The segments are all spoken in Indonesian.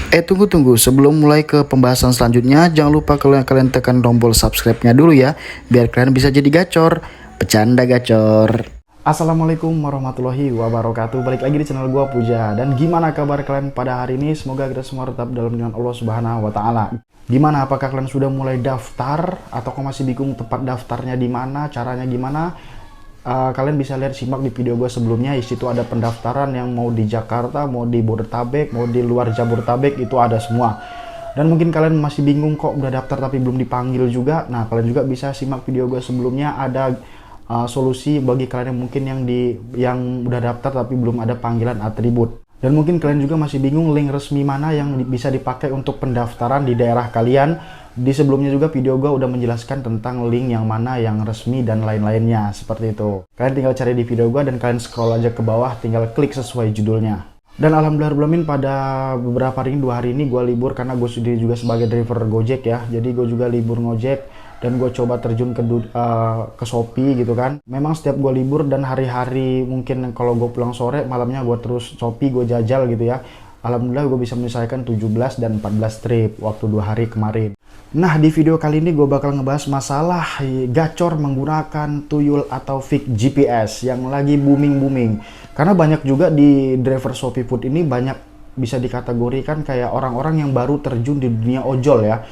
Tunggu, sebelum mulai ke pembahasan selanjutnya, jangan lupa kalian tekan tombol subscribe-nya dulu ya, biar kalian bisa jadi gacor, bercanda gacor. Assalamualaikum warahmatullahi wabarakatuh. Balik lagi di channel gua Puja. Dan gimana kabar kalian pada hari ini? Semoga kita semua tetap dalam lindungan Allah Subhanahu wa taala. Gimana, apakah kalian sudah mulai daftar atau kok masih bingung tempat daftarnya di mana, caranya gimana? Kalian bisa lihat, simak di video gue sebelumnya. Di situ ada pendaftaran yang mau di Jakarta, mau di Bodetabek, mau di luar Jabodetabek, itu ada semua. Dan mungkin kalian masih bingung kok udah daftar tapi belum dipanggil juga. Nah, kalian juga bisa simak video gue sebelumnya, ada solusi bagi kalian yang mungkin yang udah daftar tapi belum ada panggilan atribut. Dan mungkin kalian juga masih bingung link resmi mana yang bisa dipakai untuk pendaftaran di daerah kalian. Di sebelumnya juga video gue udah menjelaskan tentang link yang mana yang resmi dan lain-lainnya, seperti itu. Kalian tinggal cari di video gue dan kalian scroll aja ke bawah, tinggal klik sesuai judulnya. Dan alhamdulillah pada beberapa hari ini, 2 hari ini gue libur karena gue sendiri juga sebagai driver Gojek ya. Jadi gue juga libur ngojek dan gue coba terjun ke Shopee gitu kan. Memang setiap gue libur dan hari-hari mungkin kalau gue pulang sore, malamnya gue terus Shopee, gue jajal gitu ya. Alhamdulillah gue bisa menyelesaikan 17 dan 14 trip waktu 2 hari kemarin. Nah, di video kali ini gue bakal ngebahas masalah gacor menggunakan tuyul atau fake GPS yang lagi booming. Karena banyak juga di driver Shopee Food ini banyak bisa dikategorikan kayak orang-orang yang baru terjun di dunia ojol ya.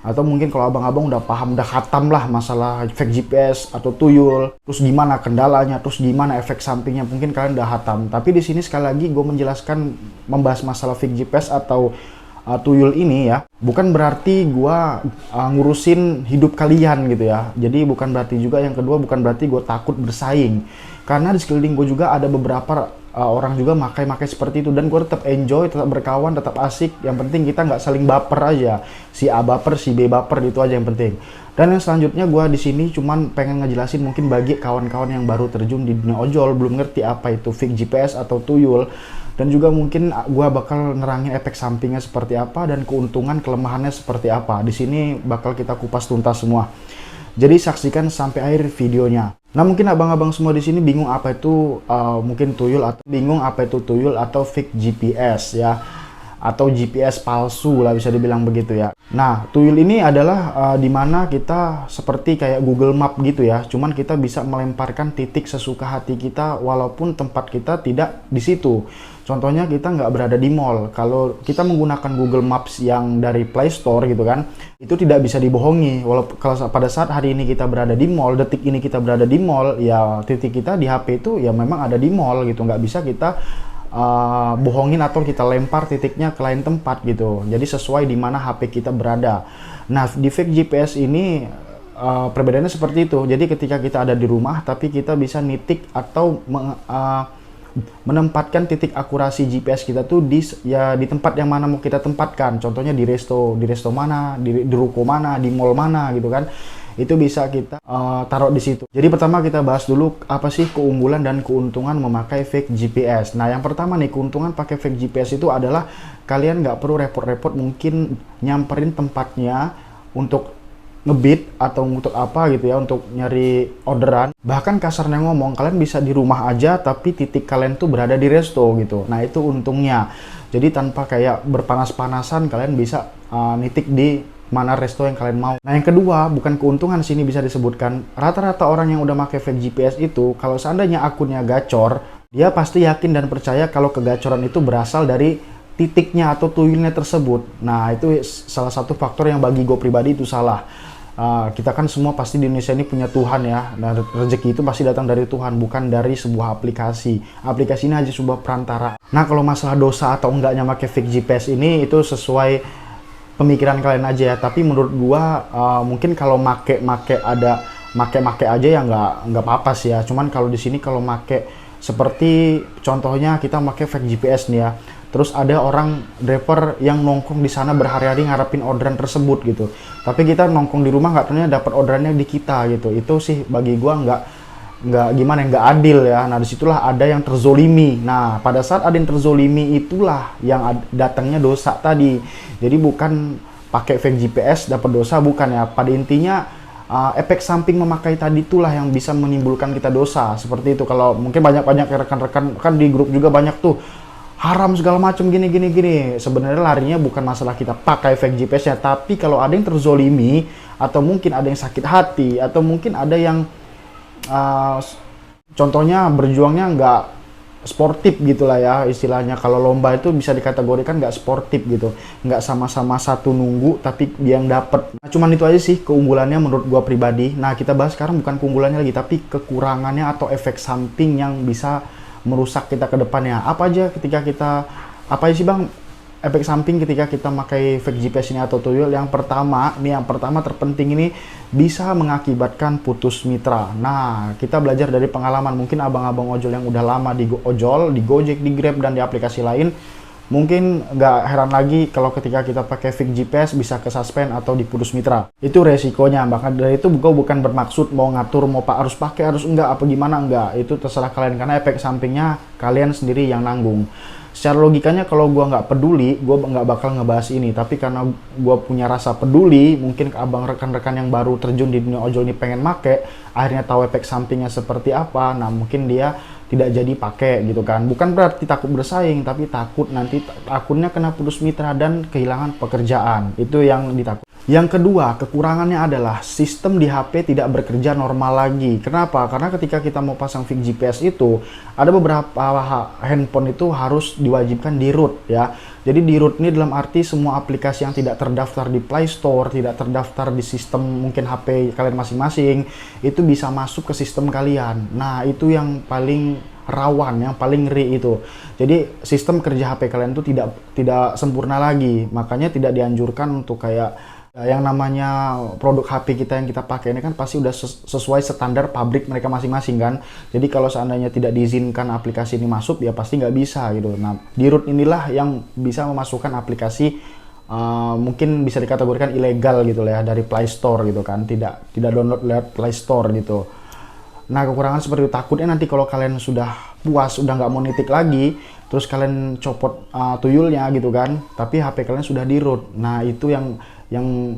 Atau mungkin kalau abang-abang udah paham, udah khatam lah masalah fake GPS atau tuyul, terus gimana kendalanya, terus gimana efek sampingnya, mungkin kalian udah khatam. Tapi di sini sekali lagi gue menjelaskan, membahas masalah fake GPS atau tuyul ini ya, bukan berarti gue ngurusin hidup kalian gitu ya. Jadi bukan berarti juga, yang kedua bukan berarti gue takut bersaing. Karena di sekeliling gue juga ada beberapa orang juga makai seperti itu, dan gue tetap enjoy, tetap berkawan, tetap asik. Yang penting kita nggak saling baper aja, si A baper, si B baper, itu aja yang penting. Dan yang selanjutnya gue di sini cuman pengen ngejelasin mungkin bagi kawan-kawan yang baru terjun di dunia ojol, belum ngerti apa itu fake GPS atau tuyul, dan juga mungkin gue bakal nerangin efek sampingnya seperti apa dan keuntungan kelemahannya seperti apa. Di sini bakal kita kupas tuntas semua. Jadi saksikan sampai akhir videonya. Nah, mungkin abang-abang semua di sini bingung apa itu mungkin tuyul, atau bingung apa itu tuyul atau fake GPS ya, atau GPS palsu lah bisa dibilang begitu ya. Nah, tuyul ini adalah dimana kita seperti kayak Google Map gitu ya, cuman kita bisa melemparkan titik sesuka hati kita walaupun tempat kita tidak di situ. Contohnya kita nggak berada di mall. Kalau kita menggunakan Google Maps yang dari Play Store gitu kan, itu tidak bisa dibohongi. Walaupun kalau pada saat hari ini kita berada di mall, detik ini kita berada di mall, ya titik kita di HP itu ya memang ada di mall gitu. Nggak bisa kita bohongin atau kita lempar titiknya ke lain tempat gitu. Jadi sesuai di mana HP kita berada. Nah, di fake GPS ini perbedaannya seperti itu. Jadi ketika kita ada di rumah, tapi kita bisa nitik atau menempatkan titik akurasi GPS kita tuh di tempat yang mana mau kita tempatkan. Contohnya di resto mana, di ruko mana, di mall mana gitu kan. Itu bisa kita taruh di situ. Jadi pertama kita bahas dulu apa sih keunggulan dan keuntungan memakai fake GPS. Nah, yang pertama nih, keuntungan pakai fake GPS itu adalah kalian nggak perlu repot-repot mungkin nyamperin tempatnya untuk ngebit atau untuk apa gitu ya, untuk nyari orderan. Bahkan kasarnya ngomong, kalian bisa di rumah aja tapi titik kalian tuh berada di resto gitu. Nah, itu untungnya. Jadi tanpa kayak berpanas-panasan, kalian bisa nitik di mana resto yang kalian mau. Nah, yang kedua, bukan keuntungan sini bisa disebutkan. Rata-rata orang yang udah pakai fake GPS itu, kalau seandainya akunnya gacor, dia pasti yakin dan percaya kalau kegacoran itu berasal dari titiknya atau tuyulnya tersebut. Nah, itu salah satu faktor yang bagi gue pribadi itu salah. Kita kan semua pasti di Indonesia ini punya Tuhan ya. Nah, rezeki itu pasti datang dari Tuhan, bukan dari sebuah aplikasi. Aplikasi ini hanya sebuah perantara. Nah, kalau masalah dosa atau enggaknya pakai fake GPS ini, itu sesuai pemikiran kalian aja ya. Tapi menurut gua mungkin kalau make aja ya nggak apa-apa sih ya. Cuman kalau di sini kalau make seperti contohnya kita pakai fake GPS nih ya. Terus ada orang driver yang nongkrong di sana berhari-hari ngarepin orderan tersebut gitu. Tapi kita nongkrong di rumah nggak ternyata dapat orderannya di kita gitu. Itu sih bagi gua nggak adil ya. Nah, disitulah ada yang terzolimi. Nah, pada saat ada yang terzolimi itulah yang datangnya dosa tadi. Jadi bukan pakai fake GPS dapat dosa, bukan ya. Pada intinya efek samping memakai tadi itulah yang bisa menimbulkan kita dosa. Seperti itu. Kalau mungkin banyak rekan-rekan kan di grup juga banyak tuh haram segala macam gini gini gini. Sebenarnya larinya bukan masalah kita pakai fake GPS-nya, tapi kalau ada yang terzolimi atau mungkin ada yang sakit hati atau mungkin ada yang contohnya berjuangnya nggak sportif gitulah ya istilahnya. Kalau lomba itu bisa dikategorikan nggak sportif gitu, nggak sama-sama satu nunggu tapi dia yang dapat. Nah, cuman itu aja sih keunggulannya menurut gua pribadi. Nah, kita bahas sekarang bukan keunggulannya lagi tapi kekurangannya atau efek samping yang bisa merusak kita ke depannya. Apa aja apa sih bang efek samping ketika kita pakai fake GPS ini atau tuyul? Yang pertama terpenting ini bisa mengakibatkan putus mitra. Nah, kita belajar dari pengalaman mungkin abang-abang ojol yang udah lama di ojol, di Gojek, di Grab dan di aplikasi lain. Mungkin nggak heran lagi kalau ketika kita pakai fake GPS bisa kesuspend atau diputus mitra. Itu resikonya. Bahkan dari itu gue bukan bermaksud mau ngatur mau harus pakai harus enggak apa gimana, enggak. Itu terserah kalian karena efek sampingnya kalian sendiri yang nanggung. Secara logikanya kalau gue nggak peduli, gue nggak bakal ngebahas ini. Tapi karena gue punya rasa peduli, mungkin abang rekan-rekan yang baru terjun di dunia ojol ini pengen make, akhirnya tahu efek sampingnya seperti apa. Nah mungkin dia tidak jadi pakai gitu kan. Bukan berarti takut bersaing, tapi takut nanti akunnya kena putus mitra dan kehilangan pekerjaan. Itu yang ditakut. Yang kedua, kekurangannya adalah sistem di HP tidak bekerja normal lagi. Kenapa? Karena ketika kita mau pasang fake GPS itu, ada beberapa handphone itu harus diwajibkan di root ya. Jadi di root ini dalam arti semua aplikasi yang tidak terdaftar di Play Store, tidak terdaftar di sistem mungkin HP kalian masing-masing, itu bisa masuk ke sistem kalian. Nah, itu yang paling rawan, yang paling ngeri itu. Jadi sistem kerja HP kalian itu tidak sempurna lagi. Makanya tidak dianjurkan untuk kayak yang namanya produk HP kita yang kita pakai ini kan pasti udah sesuai standar pabrik mereka masing-masing kan. Jadi kalau seandainya tidak diizinkan aplikasi ini masuk ya pasti nggak bisa gitu. Nah di root inilah yang bisa memasukkan aplikasi mungkin bisa dikategorikan ilegal gitu lah ya dari Play Store gitu kan. Tidak download lewat Play Store gitu. Nah kekurangan seperti itu, takutnya nanti kalau kalian sudah puas, udah nggak mau nitik lagi, terus kalian copot tuyulnya gitu kan, tapi HP kalian sudah di root. Nah itu yang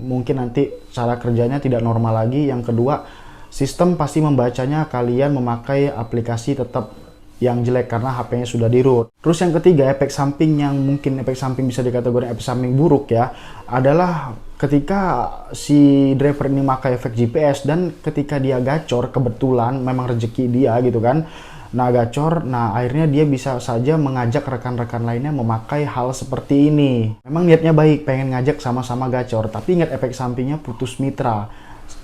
mungkin nanti cara kerjanya tidak normal lagi. Yang kedua, sistem pasti membacanya kalian memakai aplikasi tetap yang jelek karena HP-nya sudah di root. Terus yang ketiga, efek samping yang mungkin efek samping bisa dikategorikan efek samping buruk ya, adalah ketika si driver ini memakai efek GPS dan ketika dia gacor, kebetulan memang rezeki dia gitu kan. Nah gacor, nah akhirnya dia bisa saja mengajak rekan-rekan lainnya memakai hal seperti ini. Memang niatnya baik, pengen ngajak sama-sama gacor, tapi ingat efek sampingnya putus mitra.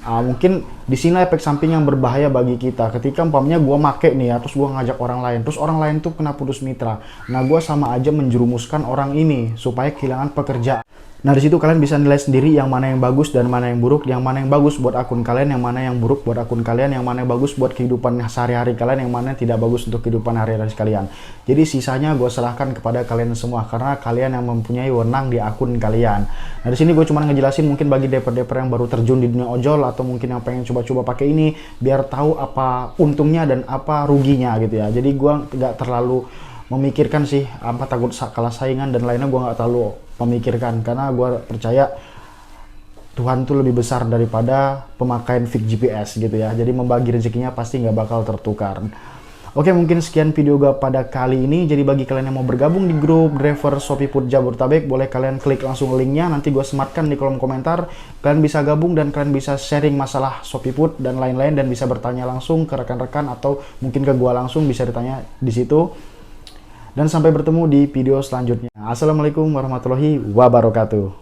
Mungkin di sini efek samping yang berbahaya bagi kita. Ketika umpamanya gue make nih ya, terus gue ngajak orang lain, terus orang lain tuh kena putus mitra. Nah gue sama aja menjerumuskan orang ini supaya kehilangan pekerjaan. Nah di situ kalian bisa nilai sendiri yang mana yang bagus dan mana yang buruk, yang mana yang bagus buat akun kalian, yang mana yang buruk buat akun kalian, yang mana yang bagus buat kehidupan sehari-hari kalian, yang mana yang tidak bagus untuk kehidupan hari-hari kalian. Jadi sisanya gue serahkan kepada kalian semua karena kalian yang mempunyai wewenang di akun kalian. Nah di sini gue cuma ngejelasin mungkin bagi deper-deper yang baru terjun di dunia ojol atau mungkin yang pengen coba-coba pakai ini biar tahu apa untungnya dan apa ruginya gitu ya. Jadi gue nggak terlalu memikirkan sih apa takut kalah saingan dan lainnya, gue nggak terlalu memikirkan karena gue percaya Tuhan tuh lebih besar daripada pemakaian fake GPS gitu ya. Jadi membagi rezekinya pasti nggak bakal tertukar. Oke, mungkin sekian video gue pada kali ini. Jadi bagi kalian yang mau bergabung di grup driver ShopeeFood Jabodetabek, boleh kalian klik langsung linknya, nanti gue sematkan di kolom komentar. Kalian bisa gabung dan kalian bisa sharing masalah ShopeeFood dan lain-lain dan bisa bertanya langsung ke rekan-rekan atau mungkin ke gue langsung, bisa ditanya di situ. Dan sampai bertemu di video selanjutnya. Assalamualaikum warahmatullahi wabarakatuh.